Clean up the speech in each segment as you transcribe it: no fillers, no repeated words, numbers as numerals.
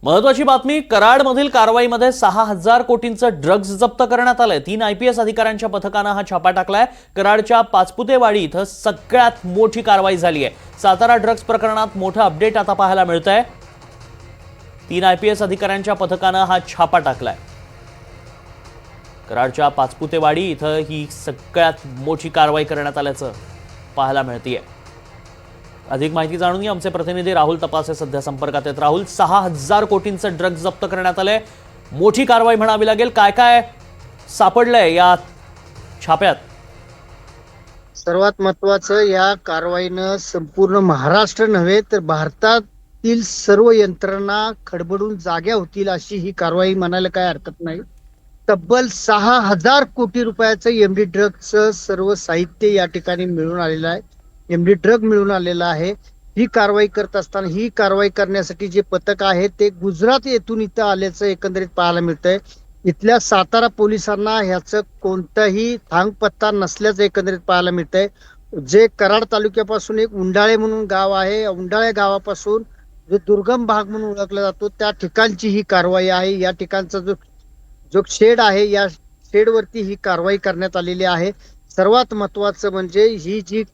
महत्वाची बातमी, कराडमधील कारवाईमध्ये 6,000 कोटींचं ड्रग्ज जप्त करण्यात आलंय। 3 IPS अधिकाऱ्यांच्या पथकानं हा छापा टाकलाय। कराडच्या पाचपुतेवाडी इथं सगळ्यात मोठी कारवाई झाली आहे। सातारा ड्रग्ज प्रकरणात मोठं अपडेट आता पाहायला मिळतंय। 3 IPS अधिकाऱ्यांच्या पथकानं हा छापा टाकलाय। कराडच्या पाचपुतेवाडी इथं ही सगळ्यात मोठी कारवाई करण्यात आल्याचं पाहायला मिळतेय। अधिक माहिती जाणून घ्या, आमचे प्रतिनिधी राहुल तपासे सध्या संपर्कात आहेत। राहुल, 6,000 कोटींचं ड्रग्ज जप्त करण्यात आलंय, मोठी कारवाई म्हणावी लागेल। काय काय सापडलंय या छाप्यात? सर्वात महत्त्वाचं, या कारवाईनं संपूर्ण महाराष्ट्र नव्हे तर भारतातील सर्व यंत्रणा खडबडून जाग्या होतील अशी ही कारवाई म्हणायला काय हरकत नाही। तब्बल 6,000 कोटी रुपयाचं एमडी ड्रगचं सर्व साहित्य या ठिकाणी मिळून आलेलं आहे। एमडी ड्रग मिळून आलेला आहे। ही कारवाई करत असताना, ही कारवाई करण्यासाठी जे पथक आहे ते गुजरात येथून इथं आल्याचं एकंदरीत पाहायला मिळतंय। इथल्या सातारा पोलिसांना ह्याचं कोणताही थांगपत्ता नसल्याचं एकंदरीत पाहायला मिळतंय। जे कराड तालुक्यापासून एक उंडाळे म्हणून गाव आहे, उंडाळे गावापासून जो दुर्गम भाग म्हणून ओळखला जातो त्या ठिकाणची ही कारवाई आहे। या ठिकाणचा जो जो शेड आहे, या शेडवरती ही कारवाई करण्यात आलेली आहे। सर्वात महत्वाचं म्हणजे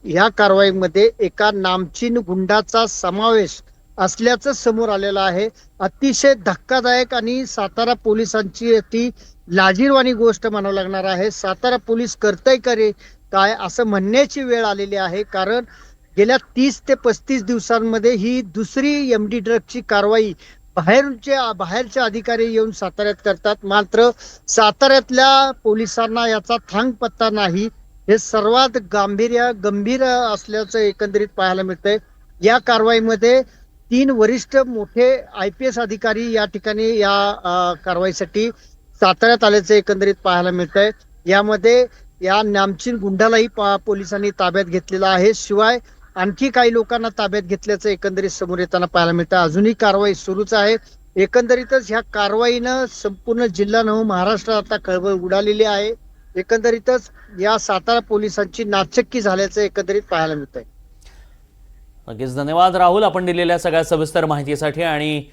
ह्या कारवाईमध्ये एका नामचीन गुंडाचा समावेश असल्याचं समोर आलेलं आहे। अतिशय धक्कादायक आणि सातारा पोलिसांची ती लाजिरवाणी गोष्ट म्हणावं लागणार आहे। सातारा पोलीस करतय काय असं म्हणण्याची वेळ आलेली आहे, कारण गेल्या 30 ते 35 दिवसांमध्ये ही दुसरी एमडी ड्रगची कारवाई बाहेरचे अधिकारी येऊन साताऱ्यात करतात। मात्र साताऱ्यातल्या पोलिसांना याचा थांगपत्ता नाही। हे सर्वात गंभीर असल्याचं एकंदरीत पाहायला मिळतंय। या कारवाईमध्ये 3 वरिष्ठ मोठे IPS अधिकारी या ठिकाणी या कारवाईसाठी साताऱ्यात आल्याचं एकंदरीत पाहायला मिळतंय। यामध्ये या नामचीन गुंडालाही पोलिसांनी ताब्यात घेतलेला आहे। शिवाय आणखी काही लोकांना ताब्यात घेतल्याचं एकंदरीत समोर येताना पाहायला मिळतं। अजूनही कारवाई सुरूच आहे। एकंदरीतच ह्या कारवाईनं संपूर्ण जिल्हा नव महाराष्ट्रात आता खळबळ उडालेली आहे। एकंदरीतच या सातारा पोलिसांची नाचक्की झाल्याचं एकंदरीत पाहायला मिळतंय। नक्कीच धन्यवाद राहुल, आपण दिलेल्या सगळ्या सविस्तर माहितीसाठी। आणि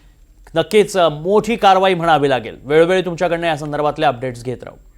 नक्कीच मोठी कारवाई म्हणावी लागेल। वेळोवेळी तुमच्याकडनं या संदर्भातले अपडेट्स घेत राहू।